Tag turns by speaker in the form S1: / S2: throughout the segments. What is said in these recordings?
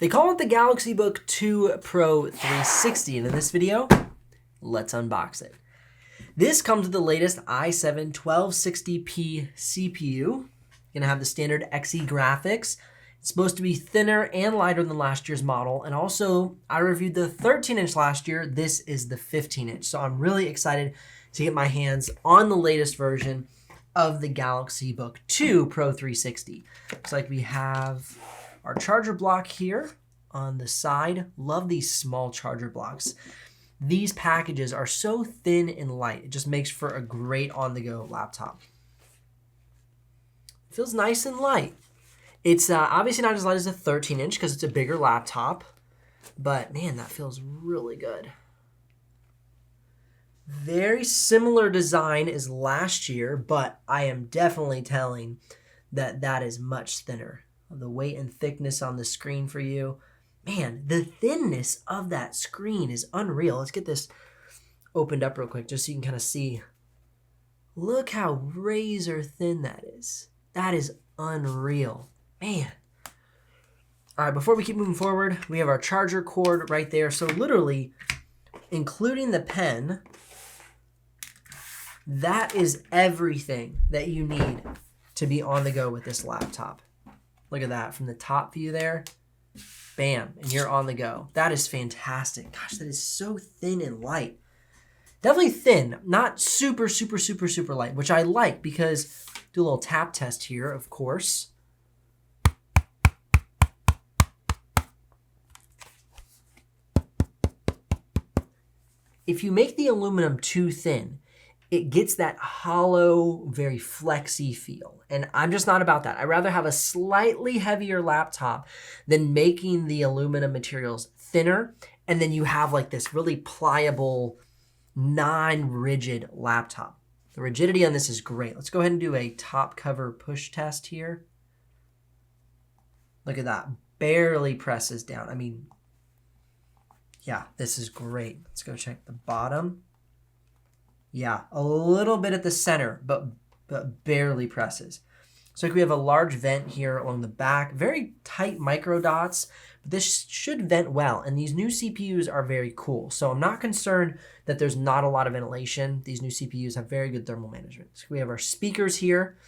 S1: They call it the Galaxy Book2 Pro 360, and in this video, let's unbox it. This comes with the latest i7 1260p CPU. Gonna have the standard Xe graphics. It's supposed to be thinner and lighter than last year's model, and also I reviewed the 13-inch last year. This is the 15-inch, so I'm really excited to get my hands on the latest version of the Galaxy Book2 Pro 360. Looks like we have our charger block here on the side. Love these small charger blocks. These packages are so thin and light. It just makes for a great on-the-go laptop. It feels nice and light. It's obviously not as light as a 13-inch because it's a bigger laptop, but man, that feels really good. Very similar design as last year, but I am definitely telling that that is much thinner. The weight and thickness on the screen for you. Man, the thinness of that screen is unreal. Let's get this opened up real quick just so you can kind of see. Look how razor thin that is. That is unreal. Man. All right, before we keep moving forward, we have our charger cord right there. So literally, including the pen, that is everything that you need to be on the go with this laptop. Look at that from the top view there. Bam, and you're on the go. That is fantastic. Gosh, that is so thin and light. Definitely thin, not super light, which I like because do a little tap test here, of course. If you make the aluminum too thin, it gets that hollow, very flexy feel. And I'm just not about that. I'd rather have a slightly heavier laptop than making the aluminum materials thinner. And then you have like this really pliable, non-rigid laptop. The rigidity on this is great. Let's go ahead and do a top cover push test here. Look at that. Barely presses down. I mean, yeah, this is great. Let's go check the bottom. Yeah, a little bit at the center, but barely presses. So we have a large vent here along the back, very tight micro dots, but this should vent well. And these new CPUs are very cool. So I'm not concerned that there's not a lot of ventilation. These new CPUs have very good thermal management. So we have our speakers here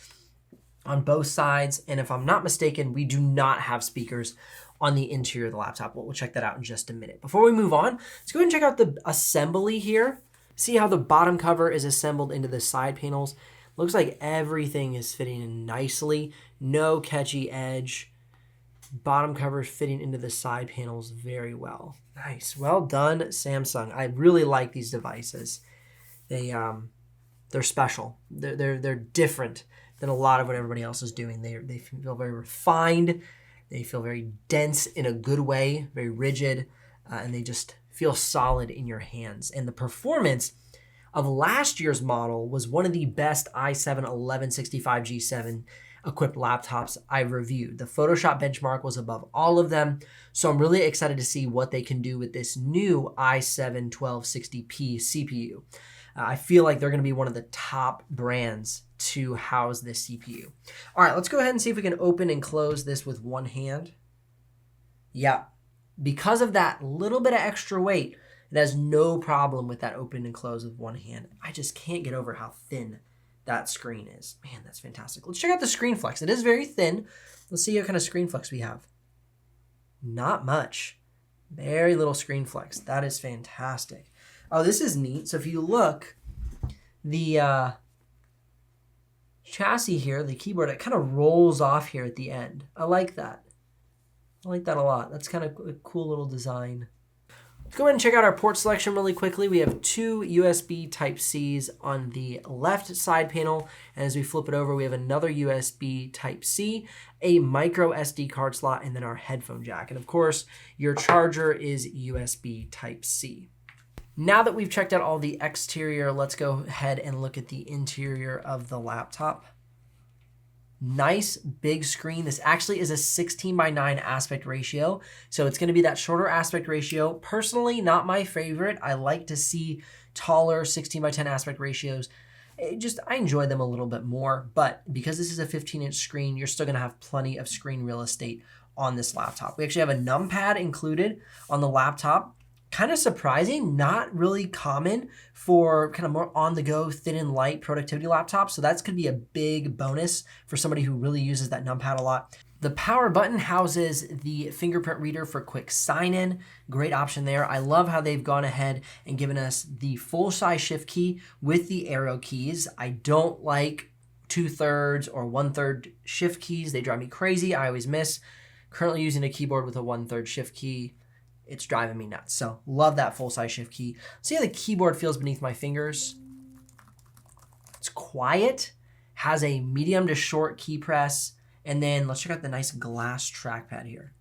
S1: on both sides. And if I'm not mistaken, we do not have speakers on the interior of the laptop. We'll check that out in just a minute. Before we move on, let's go ahead and check out the assembly here. See how the bottom cover is assembled into the side panels. Looks like everything is fitting in nicely. No catchy edge. Bottom cover fitting into the side panels very well. Nice. Well done, Samsung. I really like these devices. They're special. They're different than a lot of what everybody else is doing. They feel very refined. They feel very dense in a good way, very rigid, and they just feel solid in your hands. And the performance of last year's model was one of the best i7 1165G7 equipped laptops I've reviewed. The Photoshop benchmark was above all of them, so I'm really excited to see what they can do with this new i7 1260p CPU. I feel like they're going to be one of the top brands to house this CPU. All right, let's go ahead and see if we can open and close this with one hand. Yeah. Because of that little bit of extra weight, it has no problem with that open and close with one hand. I just can't get over how thin that screen is. Man, that's fantastic. Let's check out the screen flex. It is very thin. Let's see what kind of screen flex we have. Not much. Very little screen flex. That is fantastic. Oh, this is neat. So if you look, the chassis here, the keyboard, it kind of rolls off here at the end. I like that. I like that a lot. That's kind of a cool little design. Let's go ahead and check out our port selection really quickly. We have two USB Type-Cs on the left side panel. And as we flip it over, we have another USB Type-C, a micro SD card slot, and then our headphone jack. And of course, your charger is USB Type-C. Now that we've checked out all the exterior, let's go ahead and look at the interior of the laptop. Nice big screen. This actually is a 16:9 aspect ratio, so it's going to be that shorter aspect ratio. Personally, not my favorite. I like to see taller 16:10 aspect ratios. I enjoy them a little bit more, but because this is a 15-inch screen, you're still going to have plenty of screen real estate on this laptop. We actually have a numpad included on the laptop. Kind of surprising, not really common for kind of more on-the-go, thin and light productivity laptops. So that's could be a big bonus for somebody who really uses that numpad a lot. The power button houses the fingerprint reader for quick sign-in. Great option there. I love how they've gone ahead and given us the full-size shift key with the arrow keys. I don't like 2/3 or 1/3 shift keys. They drive me crazy. I always miss. Currently using a keyboard with a 1/3 shift key. It's driving me nuts. So love that full-size shift key. See how the keyboard feels beneath my fingers? It's quiet, has a medium to short key press, and then let's check out the nice glass trackpad here.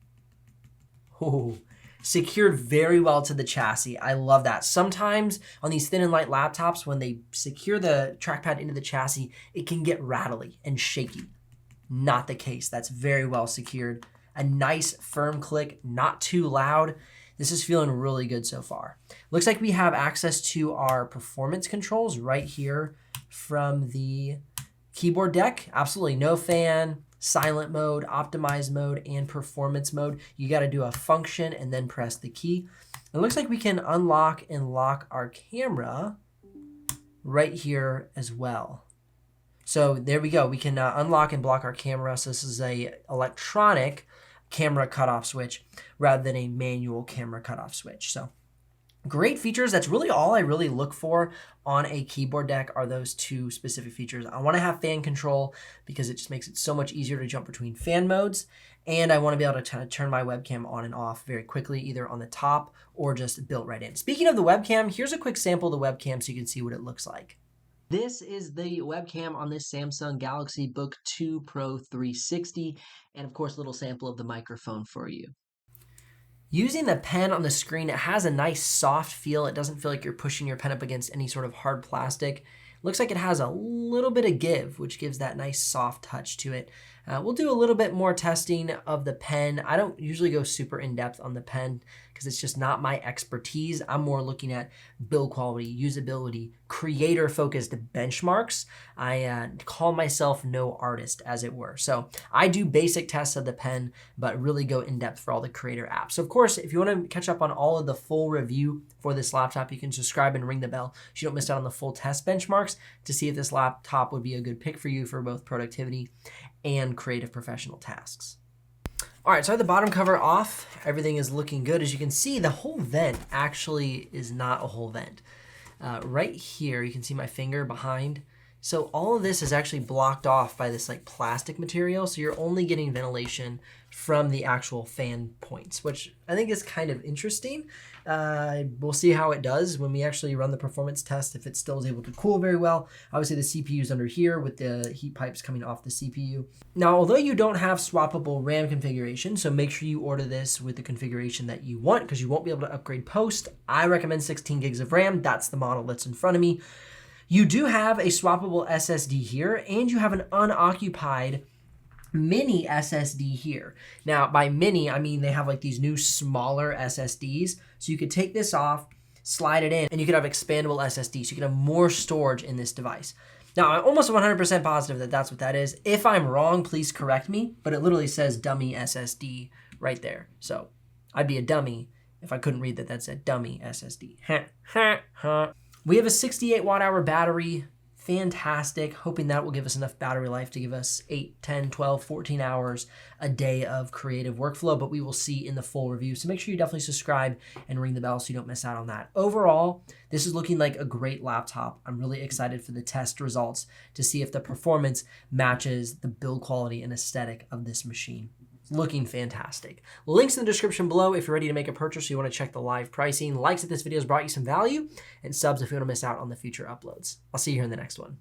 S1: Oh, secured very well to the chassis. I love that. Sometimes on these thin and light laptops, when they secure the trackpad into the chassis, it can get rattly and shaky. Not the case. That's very well secured. A nice firm click, not too loud. This is feeling really good so far. Looks like we have access to our performance controls right here from the keyboard deck. Absolutely no fan, silent mode, optimize mode, and performance mode. You got to do a function and then press the key. It looks like we can unlock and lock our camera right here as well. So there we go. We can unlock and block our camera. So this is a electronic camera cutoff switch rather than a manual camera cutoff switch. So great features. That's really all I really look for on a keyboard deck are those two specific features. I want to have fan control because it just makes it so much easier to jump between fan modes. And I want to be able to kind of turn my webcam on and off very quickly, either on the top or just built right in. Speaking of the webcam, here's a quick sample of the webcam so you can see what it looks like. This is the webcam on this Samsung Galaxy Book2 Pro 360, and of course a little sample of the microphone for you. Using the pen on the screen, it has a nice soft feel. It doesn't feel like you're pushing your pen up against any sort of hard plastic. Looks like it has a little bit of give, which gives that nice soft touch to it. We'll do a little bit more testing of the pen. I don't usually go super in-depth on the pen because it's just not my expertise. I'm more looking at build quality, usability, creator-focused benchmarks. I call myself no artist, as it were. So I do basic tests of the pen, but really go in-depth for all the creator apps. So of course, if you want to catch up on all of the full review for this laptop, you can subscribe and ring the bell so you don't miss out on the full test benchmarks to see if this laptop would be a good pick for you for both productivity and creative professional tasks. All right, so I have the bottom cover off. Everything is looking good. As you can see, the whole vent actually is not a whole vent. Right here, you can see my finger behind. So all of this is actually blocked off by this like plastic material. So you're only getting ventilation from the actual fan points, which I think is kind of interesting. We'll see how it does when we actually run the performance test, if it still is able to cool very well. Obviously the CPU is under here with the heat pipes coming off the CPU. Now, although you don't have swappable RAM configuration, so make sure you order this with the configuration that you want because you won't be able to upgrade post. I recommend 16 gigs of RAM. That's the model that's in front of me. You do have a swappable SSD here, and you have an unoccupied mini SSD here. Now, by mini, I mean they have like these new smaller SSDs. So you could take this off, slide it in, and you could have expandable SSD. So you could have more storage in this device. Now, I'm almost 100% positive that that's what that is. If I'm wrong, please correct me, but it literally says dummy SSD right there. So I'd be a dummy if I couldn't read that that said dummy SSD. We have a 68 watt hour battery. Fantastic. Hoping that will give us enough battery life to give us 8, 10, 12, 14 hours a day of creative workflow, but we will see in the full review. So make sure you definitely subscribe and ring the bell so you don't miss out on that. Overall, this is looking like a great laptop. I'm really excited for the test results to see if the performance matches the build quality and aesthetic of this machine. Looking fantastic. Links in the description below if you're ready to make a purchase or you want to check the live pricing. Likes if this video has brought you some value, and subs if you want to miss out on the future uploads. I'll see you here in the next one.